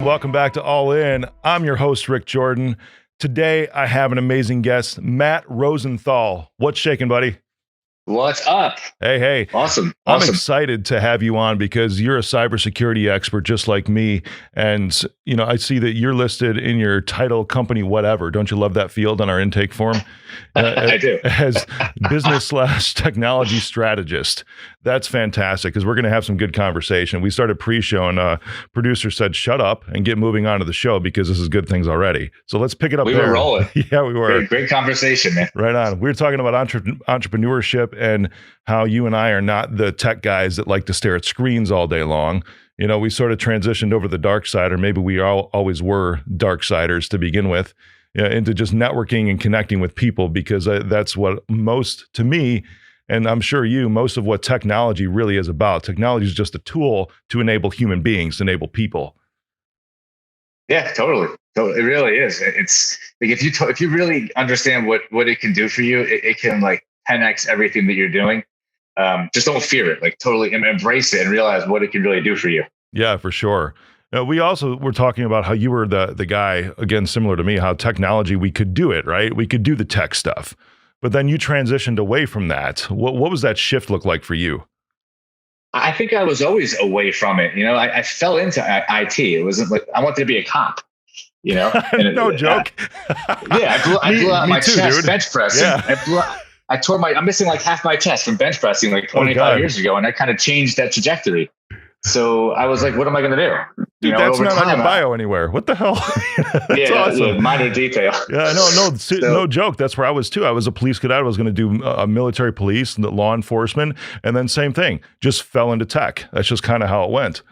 Welcome back to All In. I'm your host, Rick Jordan. Today, I have an amazing guest, Matt Rosenthal. What's shaking, buddy? What's up? Hey. Awesome. I'm excited to have you on because you're a cybersecurity expert just like me. And, I see that you're listed in your title, company, whatever. Don't you love that field on our intake form? I do. As business/technology strategist. That's fantastic because we're going to have some good conversation. We started pre-show and producer said, shut up and get moving on to the show because this is good things already. So let's pick it up there. We were rolling. Yeah, we were. Great conversation, man. Right on. We were talking about entrepreneurship and how you and I are not the tech guys that like to stare at screens all day long. We sort of transitioned over the dark side, or maybe we always were dark siders to begin with, into just networking and connecting with people because that's what to me, and I'm sure most of what technology really is about. Technology is just a tool to enable human beings, to enable people. Yeah, totally. It really is. It's like if you really understand what it can do for you, it can like 10x everything that you're doing. Just don't fear it. Like totally embrace it and realize what it can really do for you. Yeah, for sure. We also were talking about how you were the guy, again, similar to me, how technology, we could do it, right? We could do the tech stuff. But then you transitioned away from that. What was that shift look like for you? I think I was always away from it. I fell into IT. It wasn't like I wanted to be a cop. No joke. I blew out my chest dude. Bench pressing. Yeah. I'm missing like half my chest from bench pressing like 25 years ago, and I kind of changed that trajectory. So I was like, what am I going to do? Dude, that's not on your bio anywhere. What the hell? That's awesome. Yeah, minor detail. Yeah, no joke. That's where I was too. I was a police cadet. I was going to do military police, law enforcement, and then same thing. Just fell into tech. That's just kind of how it went.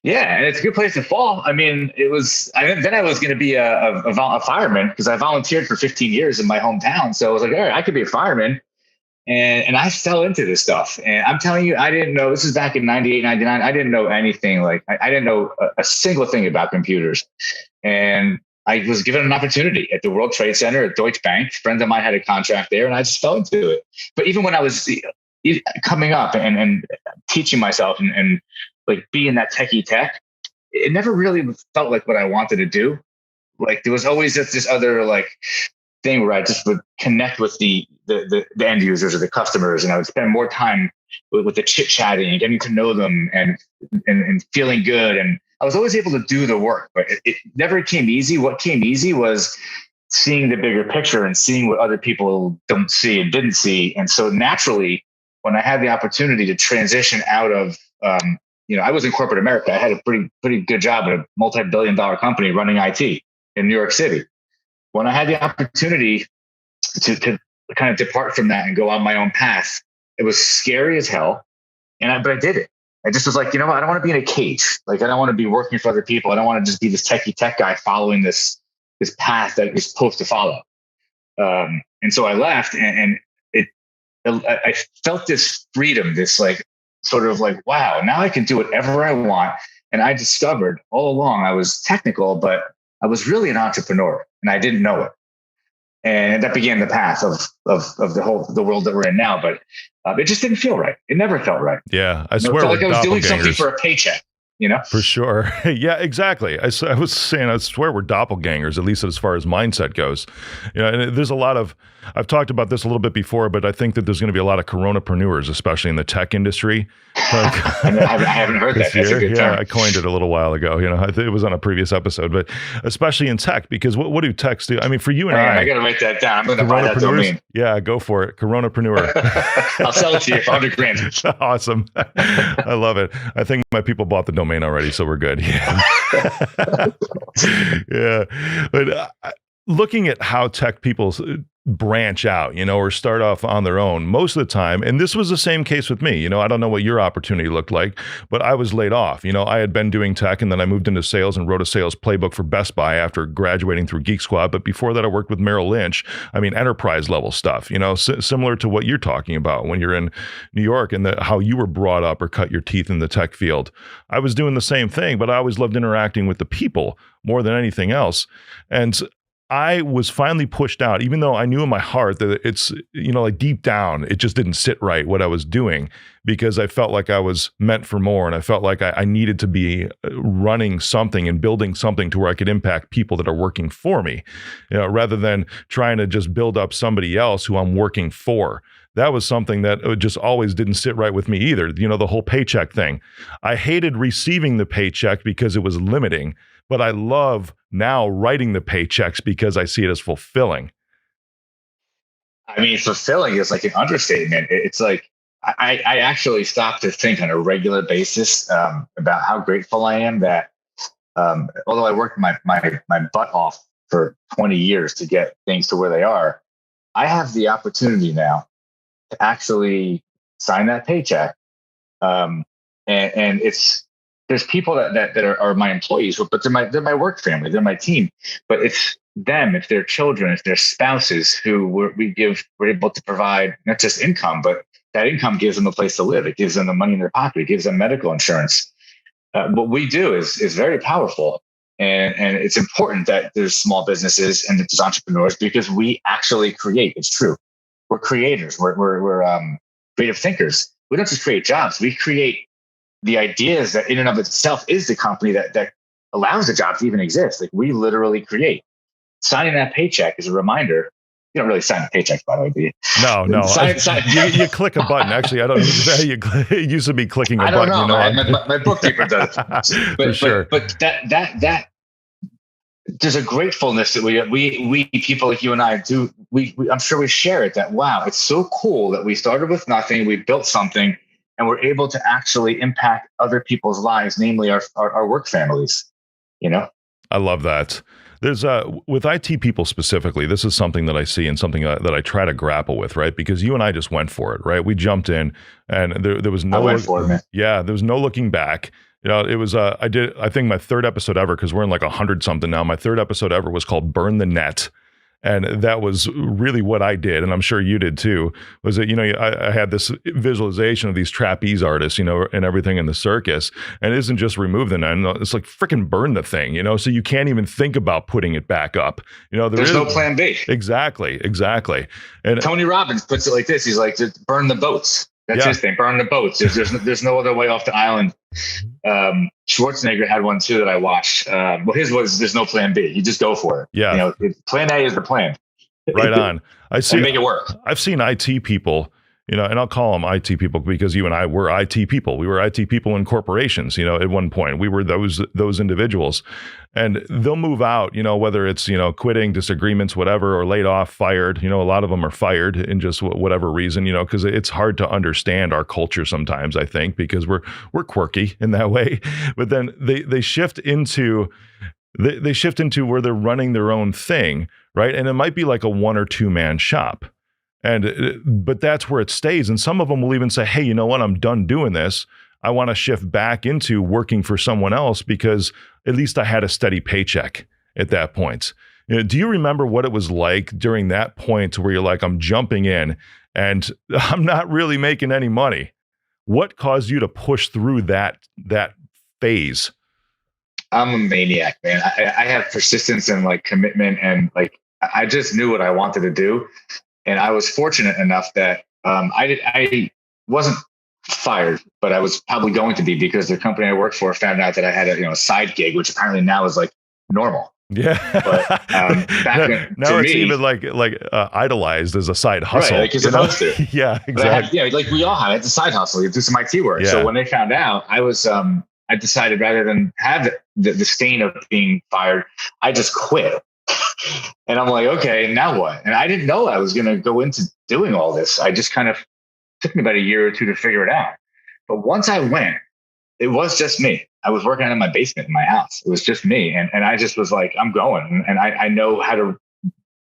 Yeah, and it's a good place to fall. I mean, then I was going to be a fireman because I volunteered for 15 years in my hometown. So I was like, all right, I could be a fireman. And I fell into this stuff. And I'm telling you, I didn't know, this is back in 98, 99. I didn't know anything. Like I didn't know a single thing about computers. And I was given an opportunity at the World Trade Center at Deutsche Bank. Friends of mine had a contract there and I just fell into it. But even when I was coming up and teaching myself and like being that techie tech, it never really felt like what I wanted to do. Like there was always this other like thing where I just would connect with the end users or the customers, and I would spend more time with the chit chatting and getting to know them and feeling good. And I was always able to do the work, but it never came easy. What came easy was seeing the bigger picture and seeing what other people don't see and didn't see. And so naturally, when I had the opportunity to transition out of, I was in corporate America. I had a pretty good job at a multi-billion-dollar company running IT in New York City. When I had the opportunity to kind of depart from that and go on my own path, it was scary as hell. But I did it. I just was like, I don't want to be in a cage. Like, I don't want to be working for other people. I don't want to just be this techie tech guy following this path that you're supposed to follow. And so I left and I felt this freedom, this like, sort of like, wow, now I can do whatever I want. And I discovered all along I was technical, but I was really an entrepreneur and I didn't know it. And that began the path of the world that we're in now. But it just didn't feel right. It never felt right. Yeah. I swear. It felt like I was doing something for a paycheck. For sure. Yeah, exactly. I was saying, I swear we're doppelgangers, at least as far as mindset goes. And there's a lot of, I've talked about this a little bit before, but I think that there's going to be a lot of coronapreneurs, especially in the tech industry. Like, I haven't heard that. That's a good term. I coined it a little while ago. I think it was on a previous episode, but especially in tech, because what do techs do? I mean, for you and I got to write that down. I'm going to buy that domain. Yeah, go for it. Coronapreneur. I'll sell it to you for $100,000. Awesome. I love it. I think my people bought the domain already, so we're good. Yeah. Yeah. But looking at how tech people branch out, or start off on their own most of the time. And this was the same case with me. I don't know what your opportunity looked like, but I was laid off. I had been doing tech and then I moved into sales and wrote a sales playbook for Best Buy after graduating through Geek Squad. But before that, I worked with Merrill Lynch. I mean, enterprise level stuff, similar to what you're talking about when you're in New York and how you were brought up or cut your teeth in the tech field. I was doing the same thing, but I always loved interacting with the people more than anything else. And I was finally pushed out, even though I knew in my heart that it's, like deep down, it just didn't sit right what I was doing, because I felt like I was meant for more. And I felt like I needed to be running something and building something to where I could impact people that are working for me, rather than trying to just build up somebody else who I'm working for. That was something that just always didn't sit right with me either. The whole paycheck thing. I hated receiving the paycheck because it was limiting, but I love now writing the paychecks because I see it as fulfilling. I mean, fulfilling is like an understatement. It's like I actually stop to think on a regular basis about how grateful I am that although I worked my butt off for 20 years to get things to where they are, I have the opportunity now to actually sign that paycheck. And it's, there's people that are my employees, but they're my work family, they're my team. But it's them, it's their children, it's their spouses who we're able to provide not just income, but that income gives them a place to live. It gives them the money in their pocket. It gives them medical insurance. What we do is very powerful, and it's important that there's small businesses and there's entrepreneurs, because we actually create. It's true. We're creators. We're creative thinkers. We don't just create jobs. We create the ideas that in and of itself is the company that allows the job to even exist. Like, we literally create. Signing that paycheck is a reminder. You don't really sign the paychecks, by the way, do you? No. You click a button. Actually, I don't. It used to be clicking a button. I don't know. My bookkeeper does. But, For sure. But that there's a gratefulness that we people like you and I do. I'm sure we share it. That, wow, it's so cool that we started with nothing. We built something, and we're able to actually impact other people's lives, namely our work families. I love that. There's with IT people specifically, this is something that I see and something that I try to grapple with, right? Because you and I just went for it, right? We jumped in, and there was no, I went for it, man. Yeah, there was no looking back. It was I think my third episode ever, because we're in like 100 something now. My third episode ever was called Burn the Net. And that was really what I did, and I'm sure you did too, was that, I had this visualization of these trapeze artists, and everything in the circus, and it isn't just remove the net, it's like freaking burn the thing, so you can't even think about putting it back up. There's no plan B. Exactly. And Tony Robbins puts it like this. He's like, just burn the boats. That's his thing. Burn the boats. There's no other way off the island. Schwarzenegger had one too that I watched. Well, his was, there's no plan B. You just go for it. Yeah. Plan A is the plan. Right on. I see. And make it work. I've seen IT people, and I'll call them IT people because you and I were IT people. We were IT people in corporations, at one point. We were those individuals. And they'll move out, whether it's, quitting, disagreements, whatever, or laid off, fired. A lot of them are fired in just whatever reason, because it's hard to understand our culture sometimes, I think, because we're quirky in that way. But then they shift into where they're running their own thing, right? And it might be like a 1 or 2 man shop. But that's where it stays. And some of them will even say, hey, you know what? I'm done doing this. I want to shift back into working for someone else because at least I had a steady paycheck at that point. Do you remember what it was like during that point where you're like, I'm jumping in and I'm not really making any money? What caused you to push through that phase? I'm a maniac, man. I have persistence and like commitment, and like I just knew what I wanted to do. And I was fortunate enough that I wasn't fired, but I was probably going to be, because the company I worked for found out that I had a side gig, which apparently now is like normal. Yeah. But back now it's even like idolized as a side hustle. Right, like you're supposed to. Yeah, exactly. Like we all have it. It's a side hustle. You do some IT work. Yeah. So when they found out, I decided rather than have the stain of being fired, I just quit. And I'm like, okay, now what? And I didn't know I was going to go into doing all this. I just kind of took me about a year or two to figure it out. But once I went, it was just me. I was working out in my basement in my house. It was just me. And I just was like, I'm going. And I know how to,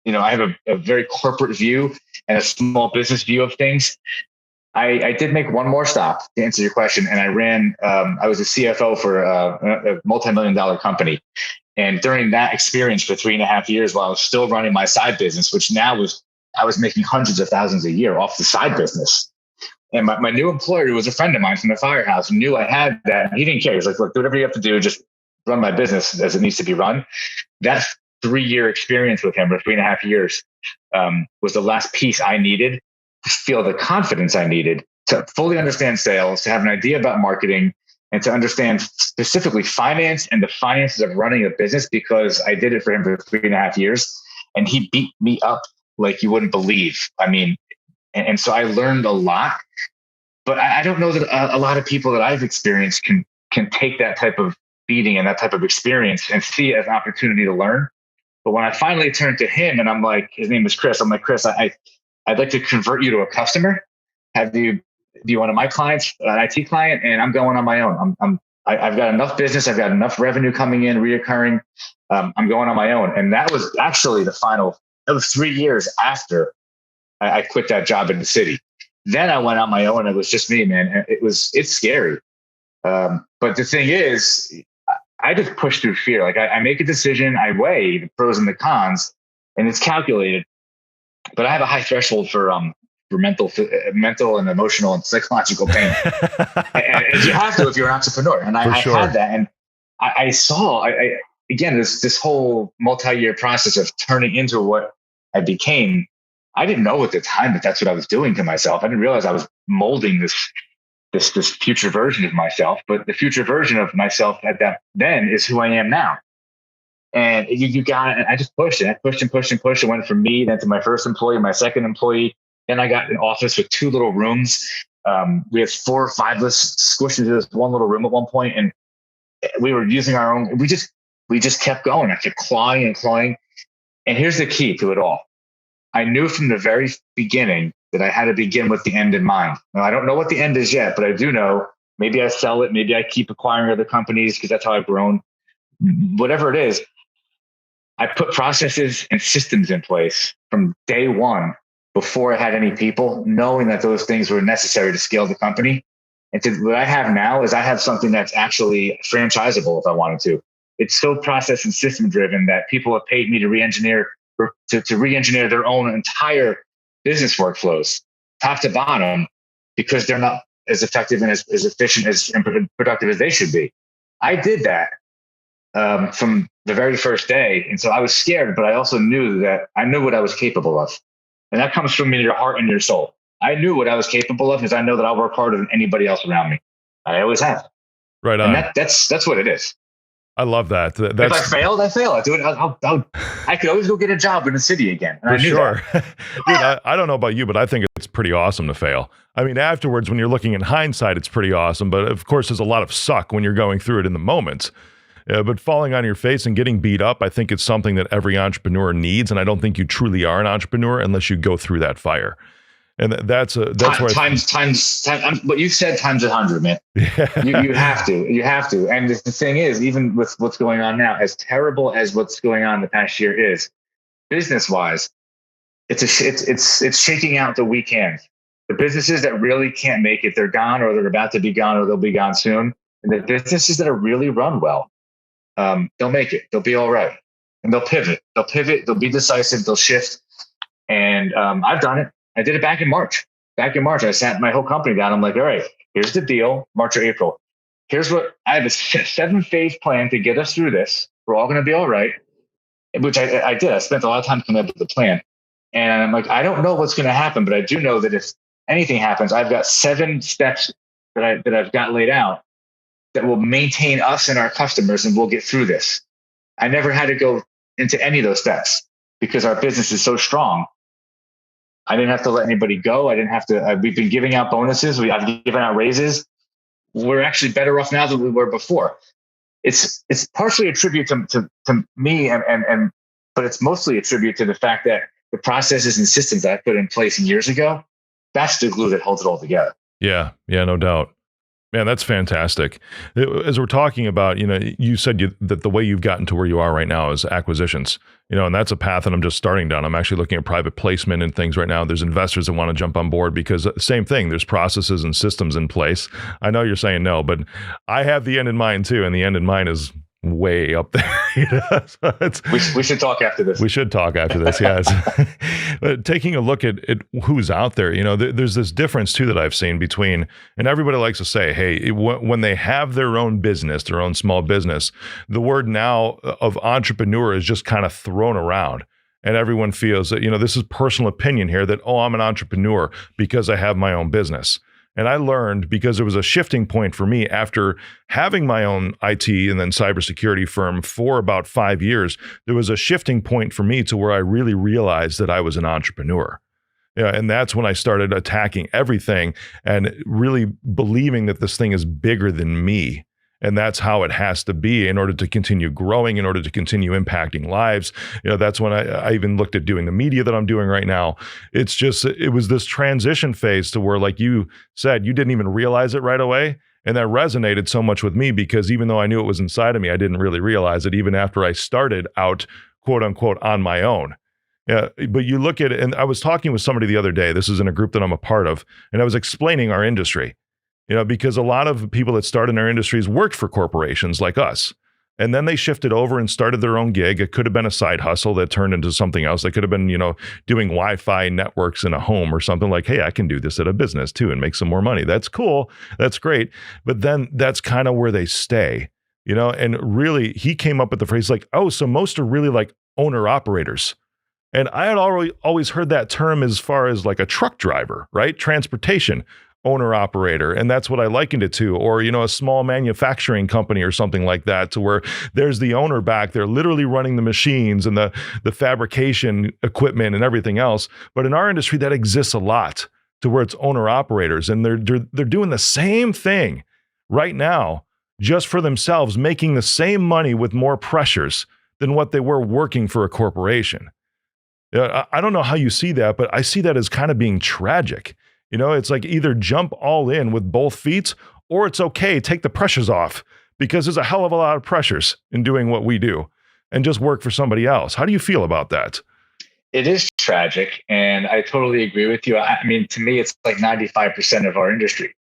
I have a very corporate view and a small business view of things. I did make one more stop to answer your question. And I was a CFO for a multi-million-dollar company. And during that experience for 3.5 years, while I was still running my side business, which now I was making hundreds of thousands a year off the side business. And my new employer, who was a friend of mine from the firehouse, knew I had that. And he didn't care. He was like, look, do whatever you have to do. Just run my business as it needs to be run. That 3-year experience with him, or 3.5 years, was the last piece I needed to feel the confidence I needed to fully understand sales, to have an idea about marketing, and to understand specifically finance and the finances of running a business, because I did it for him for 3.5 years, and he beat me up like you wouldn't believe. I mean, and so I learned a lot, but I don't know that a lot of people that I've experienced can take that type of beating and that type of experience and see it as an opportunity to learn. But when I finally turned to him and I'm like, his name is Chris. I'm like, Chris, I'd like to convert you to a customer. Have you be one of my clients, an IT client, and I'm going on my own. I've got enough business. I've got enough revenue coming in, reoccurring. I'm going on my own. And that was actually that was 3 years after I quit that job in the city. Then I went on my own. It was just me, man. It's scary. But the thing is, I just push through fear. Like I make a decision, I weigh the pros and the cons, and it's calculated. But I have a high threshold for mental and emotional and psychological pain. and you have to if you're an entrepreneur. And I had that. And I saw, again, this whole multi-year process of turning into what I became. I didn't know at the time that that's what I was doing to myself. I didn't realize I was molding this future version of myself. But the future version of myself at that then is who I am now. And you got it. I just pushed it. I pushed and pushed and pushed. It went from me then to my first employee, my second employee. Then I got an office with 2 little rooms. We had 4 or 5 of us squished into this one little room at one point, and we were using our own. We just kept going. I kept clawing and clawing. And here's the key to it all. I knew from the very beginning that I had to begin with the end in mind. Now, I don't know what the end is yet, but I do know maybe I sell it. Maybe I keep acquiring other companies because that's how I've grown. Whatever it is, I put processes and systems in place from day one before I had any people, knowing that those things were necessary to scale the company. And what I have now is I have something that's actually franchisable if I wanted to. It's so process and system driven that people have paid me to re-engineer their own entire business workflows, top to bottom, because they're not as effective and as efficient and productive as they should be. I did that from the very first day. And so I was scared, but I also knew that I knew what I was capable of. And that comes from your heart and your soul. I knew what I was capable of because I know that I'll work harder than anybody else around me. I always have. Right on. And that's what it is. I love that. If I failed, I fail. I do it. I could always go get a job in the city again. And For I knew sure. that. Dude, I don't know about you, but I think it's pretty awesome to fail. I mean, afterwards, when you're looking in hindsight, it's pretty awesome. But of course, there's a lot of suck when you're going through it in the moment. But falling on your face and getting beat up, I think it's something that every entrepreneur needs. And I don't think you truly are an entrepreneur unless you go through that fire. And that's where times. What you said times 100, man. Yeah. You have to. And the thing is, even with what's going on now, as terrible as what's going on the past year is, business wise, it's shaking out the weak hands. The businesses that really can't make it, they're gone, or they're about to be gone, or they'll be gone soon. And the businesses that are really run well, they'll make it. They'll be all right, and they'll pivot. They'll be decisive. They'll shift. And I've done it. I did it back in March. I sat my whole company down. I'm like, all right, here's the deal, March or April. Here's what I have: a 7-phase plan to get us through this. We're all going to be all right, which I did. I spent a lot of time coming up with the plan. And I'm like, I don't know what's going to happen, but I do know that if anything happens, I've got 7 steps that I've got laid out that will maintain us and our customers, and we'll get through this. I never had to go into any of those steps because our business is so strong. I didn't have to let anybody go. I didn't have to. We've been giving out bonuses. I've given out raises. We're actually better off now than we were before. It's partially a tribute to me, but it's mostly a tribute to the fact that the processes and systems that I put in place years ago, that's the glue that holds it all together. Yeah, no doubt. Man, that's fantastic. As we're talking about, you said that the way you've gotten to where you are right now is acquisitions, and that's a path that I'm just starting down. I'm actually looking at private placement and things right now. There's investors that want to jump on board because same thing, there's processes and systems in place. I know you're saying no, but I have the end in mind too. And the end in mind is way up there. So we should talk after this. we should talk after this, yes. But taking a look at who's out there, there's this difference too that I've seen between, and everybody likes to say, hey, when they have their own business, their own small business, the word now of entrepreneur is just kind of thrown around. And everyone feels that, this is personal opinion here that, oh, I'm an entrepreneur because I have my own business. And I learned, because there was a shifting point for me after having my own IT and then cybersecurity firm for about 5 years, there was a shifting point for me to where I really realized that I was an entrepreneur. Yeah, and that's when I started attacking everything and really believing that this thing is bigger than me. And that's how it has to be in order to continue growing, in order to continue impacting lives. That's when I even looked at doing the media that I'm doing right now. It was this transition phase to where, like you said, you didn't even realize it right away. And that resonated so much with me because even though I knew it was inside of me, I didn't really realize it even after I started out, quote unquote, on my own. Yeah, but you look at it, and I was talking with somebody the other day, this is in a group that I'm a part of, and I was explaining our industry. Because a lot of people that start in our industries worked for corporations like us. And then they shifted over and started their own gig. It could have been a side hustle that turned into something else. They could have been, doing Wi-Fi networks in a home or something like, hey, I can do this at a business too and make some more money. That's cool. That's great. But then that's kind of where they stay, and really he came up with the phrase like, oh, so most are really like owner operators. And I had always heard that term as far as like a truck driver, right? Transportation owner operator. And that's what I likened it to, or, a small manufacturing company or something like that, to where there's the owner back there literally running the machines and the fabrication equipment and everything else. But in our industry, that exists a lot to where it's owner operators. And they're doing the same thing right now, just for themselves, making the same money with more pressures than what they were working for a corporation. I don't know how you see that, but I see that as kind of being tragic. It's like either jump all in with both feet, or it's okay, take the pressures off, because there's a hell of a lot of pressures in doing what we do and just work for somebody else. How do you feel about that? It is tragic, and I totally agree with you. I mean, to me, it's like 95% of our industry,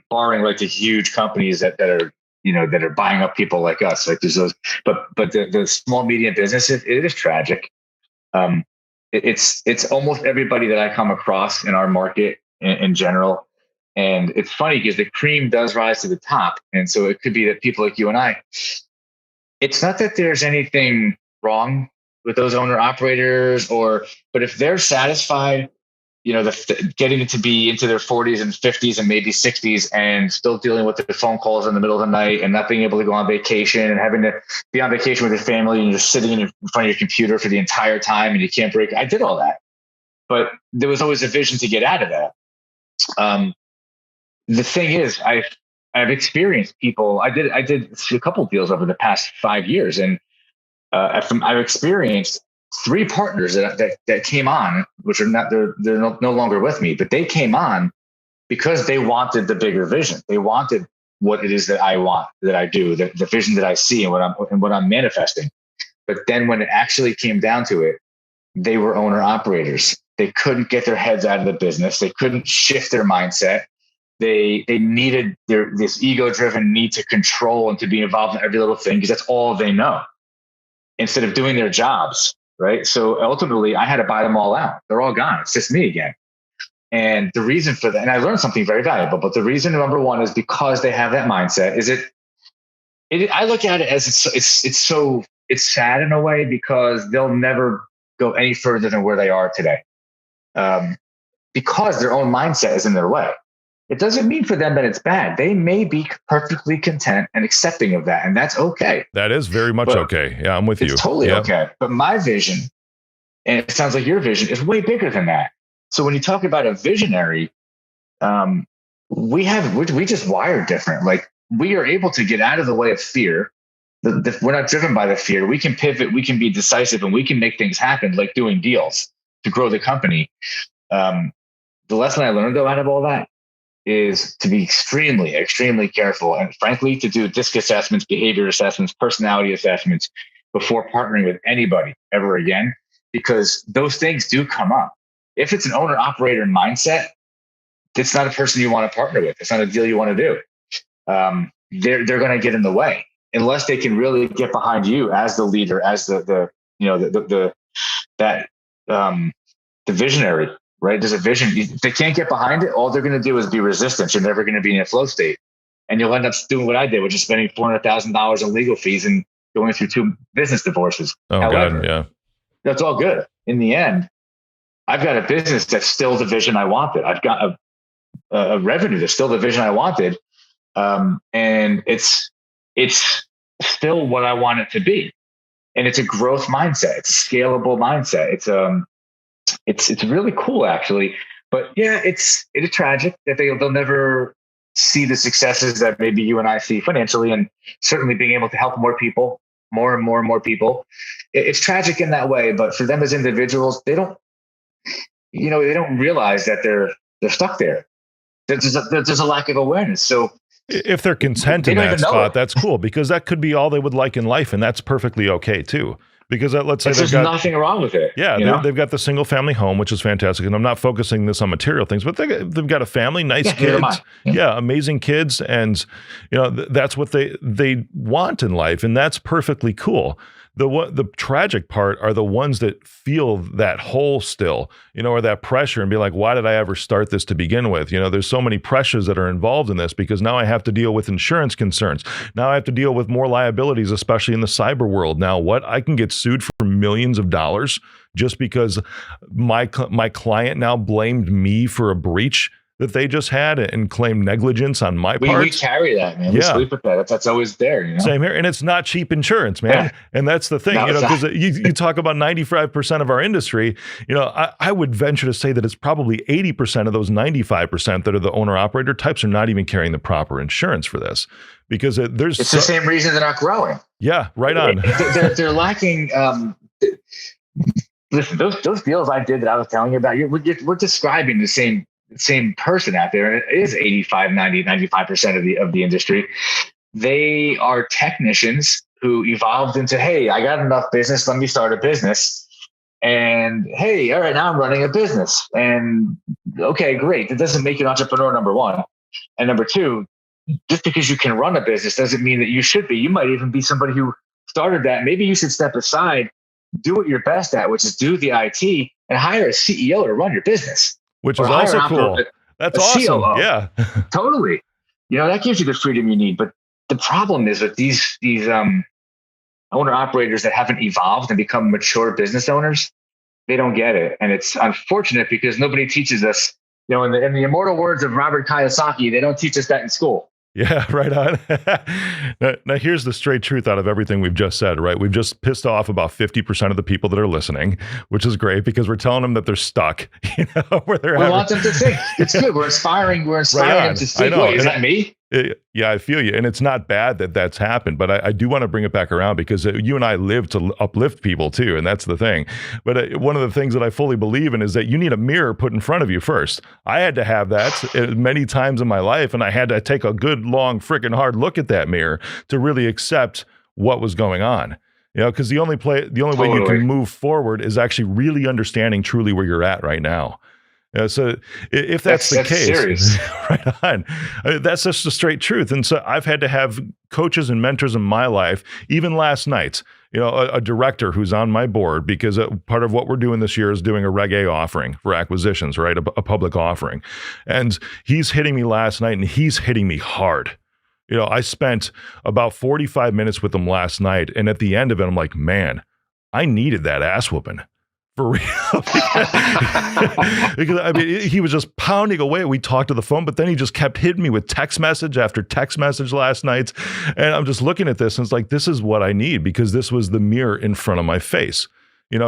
barring like the huge companies that are that are buying up people like us. Like there's those, but the small medium businesses, it is tragic. It's almost everybody that I come across in our market in general. And it's funny because the cream does rise to the top. And so it could be that people like you and I, it's not that there's anything wrong with those owner operators, but if they're satisfied, getting it to be into their 40s and 50s and maybe 60s and still dealing with the phone calls in the middle of the night and not being able to go on vacation and having to be on vacation with your family and you're sitting in front of your computer for the entire time and you can't break. I did all that, but there was always a vision to get out of that. The thing is, I've experienced people. I did a couple of deals over the past 5 years, and I've experienced 3 partners that came on, which are not they're no longer with me, but they came on because they wanted the bigger vision. They wanted what it is that I want, that I do, the vision that I see, and what I'm manifesting. But then when it actually came down to it, they were owner operators. They couldn't get their heads out of the business. They couldn't shift their mindset. They needed this ego-driven need to control and to be involved in every little thing because that's all they know, instead of doing their jobs, right? So ultimately, I had to buy them all out. They're all gone. It's just me again. And the reason for that, and I learned something very valuable, but the reason number one is because they have that mindset. I look at it as it's sad in a way because they'll never go any further than where they are today. Because their own mindset is in their way. It doesn't mean for them that it's bad. They may be perfectly content and accepting of that, and that's okay. That is very much okay. Yeah, I'm with you. It's totally okay. But my vision, and it sounds like your vision, is way bigger than that. So when you talk about a visionary, we just wired different. Like we are able to get out of the way of fear. We're not driven by the fear. We can pivot, we can be decisive, and we can make things happen, like doing deals to grow the company. The lesson I learned though out of all that is to be extremely, extremely careful, and frankly, to do DISC assessments, behavior assessments, personality assessments before partnering with anybody ever again, because those things do come up. If it's an owner operator mindset, it's not a person you want to partner with. It's not a deal you want to do. They're going to get in the way. unless they can really get behind you as the leader, as the visionary, right? There's a vision. If they can't get behind it, all they're going to do is be resistance. You're never going to be in a flow state. And you'll end up doing what I did, which is spending $400,000 in legal fees and going through 2 business divorces. Oh, However, God, yeah. That's all good. In the end, I've got a business that's still the vision I wanted. I've got a revenue that's still the vision I wanted. And it's still what I want it to be. And it's a growth mindset. It's a scalable mindset. It's really cool, actually. But yeah, it is tragic that they'll never see the successes that maybe you and I see financially, and certainly being able to help more people, more and more people. It's tragic in that way, but for them as individuals, they don't realize that they're stuck there. There's a lack of awareness. So if they're content in that spot, that's cool, because that could be all they would like in life, and that's perfectly okay too. Because let's say there's nothing wrong with it. Yeah, they've got the single family home, which is fantastic. And I'm not focusing this on material things, but they've got a family, nice kids, amazing kids, and that's what they want in life, and that's perfectly cool. The tragic part are the ones that feel that hole still, or that pressure, and be like, why did I ever start this to begin with? There's so many pressures that are involved in this, because now I have to deal with insurance concerns. Now I have to deal with more liabilities, especially in the cyber world. Now I can get sued for millions of dollars just because my client now blamed me for a breach that they just had and claimed negligence on my part. We carry that, man. We sleep with that. That's always there. Same here. And it's not cheap insurance, man. Yeah. And that's the thing, because you talk about 95% of our industry, I would venture to say that it's probably 80% of those 95% that are the owner operator types are not even carrying the proper insurance for this, because it's the same reason they're not growing. Yeah, right on. They're lacking. Listen, those deals I did that I was telling you about, we're describing the same person out there, and it is 85, 90, 95% of the industry. They are technicians who evolved into, hey, I got enough business, let me start a business. And hey, all right, now I'm running a business. And okay, great. That doesn't make you an entrepreneur, number one. And number two, just because you can run a business doesn't mean that you should be. You might even be somebody who started that. Maybe you should step aside, do what you're best at, which is do the IT, and hire a CEO to run your business. Which is also cool. That's awesome. COO. Yeah. Totally. That gives you the freedom you need. But the problem is with these owner operators that haven't evolved and become mature business owners, they don't get it. And it's unfortunate because nobody teaches us, in the immortal words of Robert Kiyosaki, they don't teach us that in school. Yeah, right on. Now, here's the straight truth out of everything we've just said, right? We've just pissed off about 50% of the people that are listening, which is great because we're telling them that they're stuck, where they're We want them to think. It's good. We're inspiring them to think, wait, is that me? Yeah, I feel you. And it's not bad that that's happened, but I do want to bring it back around because you and I live to uplift people too. And that's the thing. But one of the things that I fully believe in is that you need a mirror put in front of you first. I had to have that many times in my life, and I had to take a good, long, freaking hard look at that mirror to really accept what was going on. Because the only way you can move forward is actually really understanding truly where you're at right now. So if that's the case, serious. Right on. That's just the straight truth. And so I've had to have coaches and mentors in my life, even last night, a director who's on my board, because part of what we're doing this year is doing a Reg A offering for acquisitions, right? A public offering. And he's hitting me last night, and he's hitting me hard. I spent about 45 minutes with him last night. And at the end of it, I'm like, man, I needed that ass whooping. For real. Because he was just pounding away. We talked to the phone, but then he just kept hitting me with text message after text message last night. And I'm just looking at this and it's like, this is what I need, because this was the mirror in front of my face,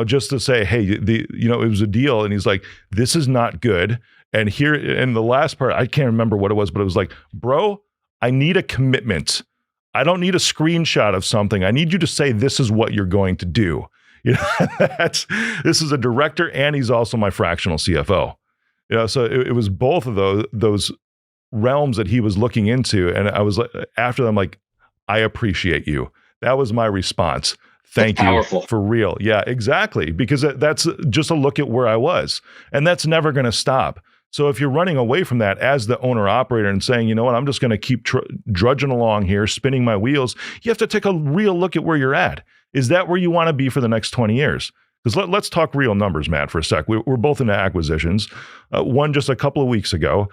just to say, hey, it was a deal. And he's like, this is not good. And here, and the last part, I can't remember what it was, but it was like, bro, I need a commitment. I don't need a screenshot of something. I need you to say, this is what you're going to do. This is a director, and he's also my fractional CFO. So it was both of those realms that he was looking into, and I was after them like, I appreciate you. That was my response. Thank you. Powerful. For real. Yeah, exactly. Because that's just a look at where I was, and that's never going to stop. So if you're running away from that as the owner operator and saying, you know what, I'm just going to keep drudging along here, spinning my wheels, you have to take a real look at where you're at. Is that where you want to be for the next 20 years? Because let's talk real numbers, Matt, for a sec. We're both into acquisitions. One just a couple of weeks ago,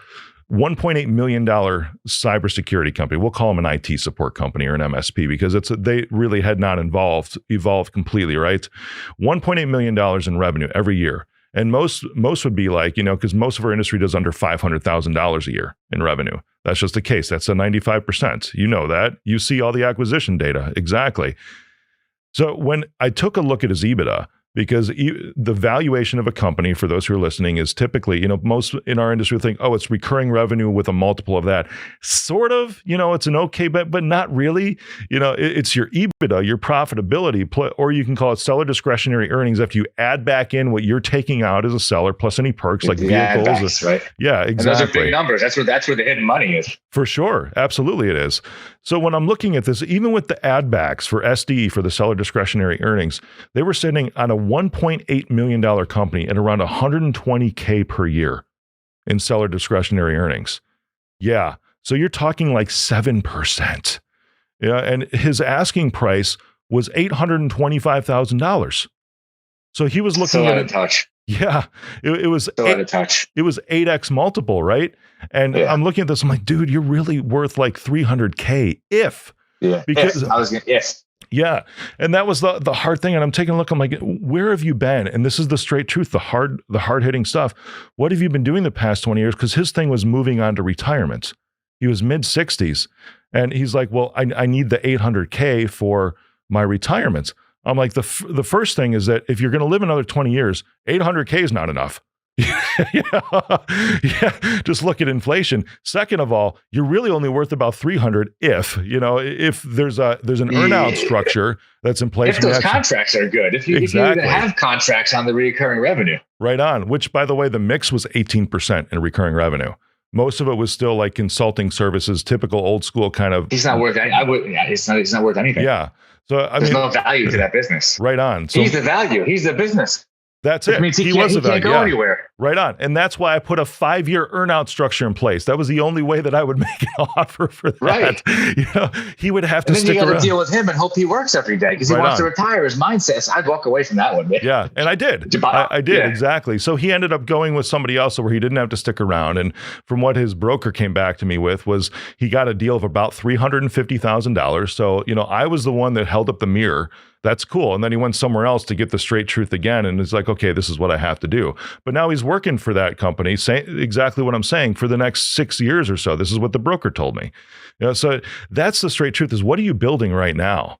$1.8 million cybersecurity company. We'll call them an IT support company or an MSP because they really had not evolved completely, right? $1.8 million in revenue every year. And most would be like, because most of our industry does under $500,000 a year in revenue. That's just the case. That's a 95%. You know that. You see all the acquisition data. Exactly. So when I took a look at his EBITDA, because the valuation of a company, for those who are listening, is typically, most in our industry think, oh, it's recurring revenue with a multiple of that. Sort of, it's an okay bet, but not really. It's your EBITDA, your profitability, or you can call it seller discretionary earnings after you add back in what you're taking out as a seller, plus any perks like vehicles. Backs, right? Yeah, exactly. And those are big numbers. That's where the hidden money is. For sure. Absolutely it is. So when I'm looking at this, even with the add backs for SDE, for the seller discretionary earnings, they were sitting on a $1.8 million company at around $120K per year in seller discretionary earnings. Yeah. So you're talking like 7%. Yeah. And his asking price was $825,000. So he was looking at a touch. Yeah, it was still out of touch. It was 8x multiple, right? And I'm looking at this, I'm like, dude, you're really worth like $300K if. Yeah, because I was gonna, yes. Yeah, and that was the hard thing. And I'm taking a look, I'm like, where have you been? And this is the straight truth, the hard hitting stuff. What have you been doing the past 20 years? Because his thing was moving on to retirement. He was mid 60s, and he's like, well, I need the $800K for my retirement. I'm like, the first thing is that if you're going to live another 20 years, $800K is not enough. Yeah, just look at inflation. Second of all, you're really only worth about 300 if there's an earnout structure that's in place. If those contracts are good, if you have contracts on the recurring revenue. Right on, which by the way, the mix was 18% in recurring revenue. Most of it was still like consulting services, typical old school kind of. He's not worth. He's not worth anything. Yeah. So there's no value to that business. Right on. So, he's the value. He's the business. That's it. Which means he can't go anywhere. Right on. And that's why I put a 5-year earnout structure in place. That was the only way that I would make an offer for that. Right. He would have to stick around. And then you got to deal with him and hope he works every day because he wants to retire. His mindset. So I'd walk away from that one. Yeah. And I did. I did. Exactly. So he ended up going with somebody else where he didn't have to stick around. And from what his broker came back to me with was he got a deal of about $350,000. So, I was the one that held up the mirror. That's cool. And then he went somewhere else to get the straight truth again. And it's like, okay, this is what I have to do. But now he's working for that company, saying exactly what I'm saying for the next 6 years or so. This is what the broker told me. So that's the straight truth is what are you building right now?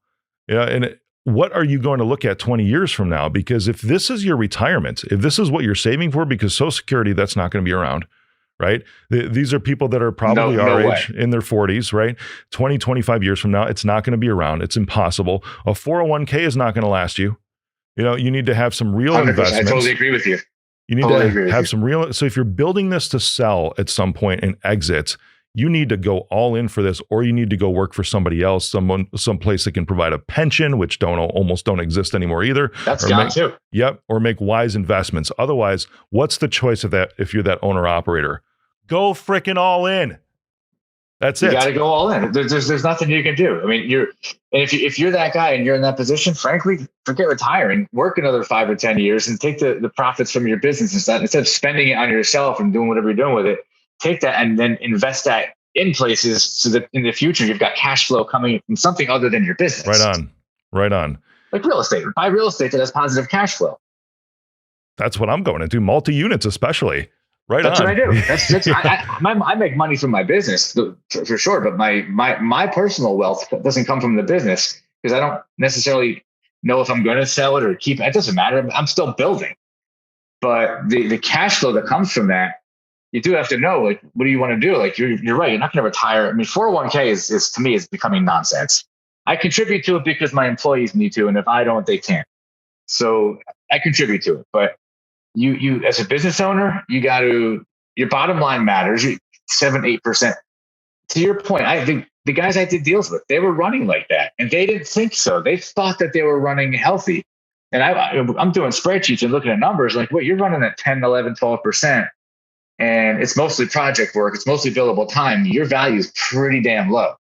And what are you going to look at 20 years from now? Because if this is your retirement, if this is what you're saving for, because Social Security, that's not going to be around. Right? These are people that are probably our age in their 40s, right? 20, 25 years from now, it's not going to be around. It's impossible. A 401k is not going to last you. You need to have some real 100%. Investments. I totally agree with you. You need to have some real. So if you're building this to sell at some point and exit, you need to go all in for this, or you need to go work for somebody else, someplace that can provide a pension, which almost don't exist anymore either. That's gone too. Yep. Or make wise investments. Otherwise, what's the choice of that if you're that owner operator? Go freaking all in. That's it. You got to go all in. There's nothing you can do. I mean, if you're that guy and you're in that position, frankly, forget retiring. Work another 5 or 10 years and take the profits from your business instead of spending it on yourself and doing whatever you're doing with it. Take that and then invest that in places so that in the future you've got cash flow coming from something other than your business. Right on. Like real estate. Buy real estate that has positive cash flow. That's what I'm going to do. Multi-units, especially. That's what I do. I make money from my business for sure, but my personal wealth doesn't come from the business because I don't necessarily know if I'm going to sell it or keep it. It doesn't matter. I'm still building, but the cash flow that comes from that, you do have to know, like, what do you want to do? Like, you're right. You're not going to retire. I mean, 401k is to me is becoming nonsense. I contribute to it because my employees need to, and if I don't, they can't. So I contribute to it, but you as a business owner, your bottom line matters. 7-8%. To your point, I think the guys I did deals with, they were running like that, and they didn't think so. They thought that they were running healthy. And I'm doing spreadsheets and looking at numbers like, what, you're running at 10, 11, 12%. and it's mostly project work, it's mostly billable time, your value is pretty damn low.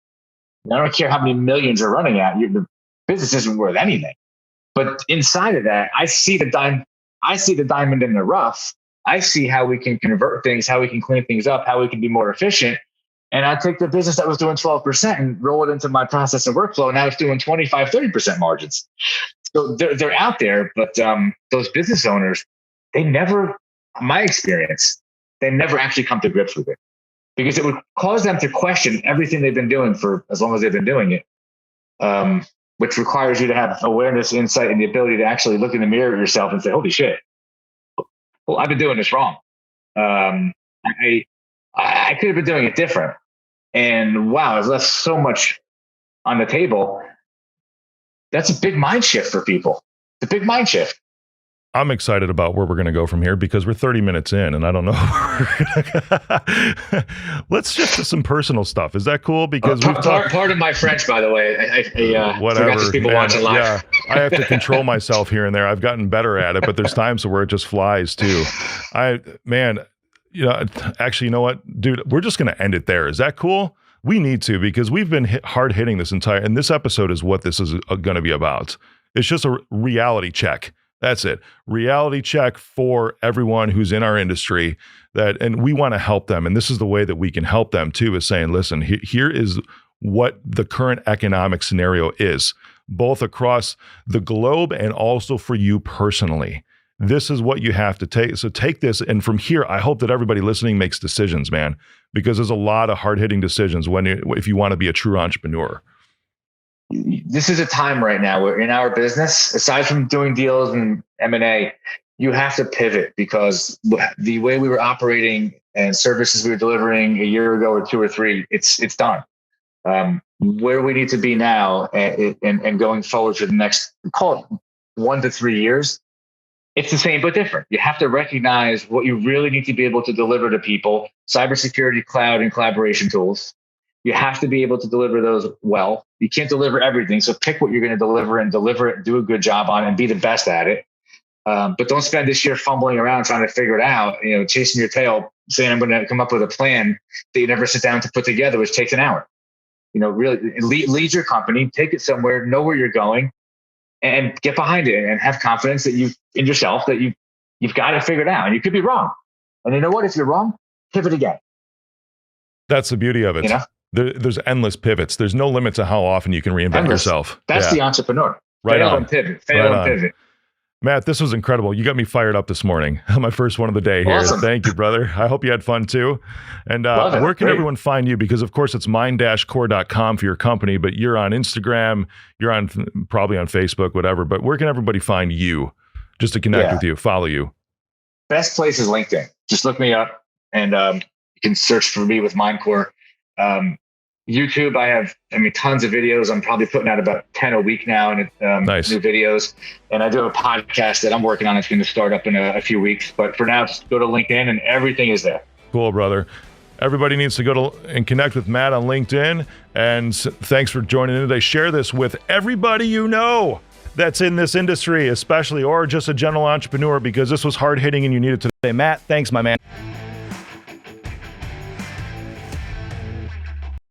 And I don't care how many millions you're running at, the business isn't worth anything. But inside of that, I see the diamond in the rough. I see how we can convert things, how we can clean things up, how we can be more efficient. And I take the business that was doing 12% and roll it into my process and workflow. And now it's doing 25, 30% margins. So they're out there, but those business owners, they never, my experience, they never actually come to grips with it, because it would cause them to question everything they've been doing for as long as they've been doing it, which requires you to have awareness, insight, and the ability to actually look in the mirror at yourself and say, holy shit, well, I've been doing this wrong. I could have been doing it different. And wow, I've left so much on the table. That's a big mind shift for people. It's a big mind shift. I'm excited about where we're going to go from here, because we're 30 minutes in and I don't know. Let's shift to some personal stuff. Is that cool? Because pardon my French, by the way. I whatever. Forgot people watching live. Yeah, I have to control myself here and there. I've gotten better at it, but there's times where it just flies too. Actually, you know what, dude? We're just going to end it there. Is that cool? We need to, because we've been hard hitting this and this episode is what this is going to be about. It's just a reality check. That's it. Reality check for everyone who's in our industry, and we want to help them. And this is the way that we can help them too, is saying, listen, here is what the current economic scenario is, both across the globe and also for you personally. This is what you have to take. So take this. And from here, I hope that everybody listening makes decisions, man, because there's a lot of hard-hitting decisions if you want to be a true entrepreneur. This is a time right now where in our business, aside from doing deals and M&A, you have to pivot, because the way we were operating and services we were delivering a year ago or two or three, it's done. Where we need to be now and going forward for the next, call it 1 to 3 years, it's the same but different. You have to recognize what you really need to be able to deliver to people: cybersecurity, cloud, and collaboration tools. You have to be able to deliver those well. You can't deliver everything. So pick what you're going to deliver and do a good job on and be the best at it. But don't spend this year fumbling around trying to figure it out, chasing your tail, saying I'm going to come up with a plan that you never sit down to put together, which takes an hour. Really lead your company, take it somewhere, know where you're going, and get behind it and have confidence that in yourself that you've got it figured out. And you could be wrong. And you know what? If you're wrong, pivot again. That's the beauty of it. There's endless pivots. There's no limit to how often you can reinvent yourself. That's the entrepreneur. Right Fail on. and pivot. Fail and pivot. Matt, this was incredible. You got me fired up this morning. My first one of the day here. Awesome. Thank you, brother. I hope you had fun too. And where can everyone find you? Because of course it's mind-core.com for your company, but you're on Instagram, you're probably on Facebook, whatever. But where can everybody find you just to connect with you, follow you? Best place is LinkedIn. Just look me up and you can search for me with Mindcore. YouTube, I have tons of videos. I'm probably putting out about 10 a week now, and nice. New videos. And I do have a podcast that I'm working on. It's going to start up in a few weeks. But for now, just go to LinkedIn and everything is there. Cool, brother. Everybody needs to go and connect with Matt on LinkedIn. And thanks for joining in today. Share this with everybody you know that's in this industry, especially, or just a general entrepreneur, because this was hard hitting and you needed to. Hey, Matt, thanks, my man.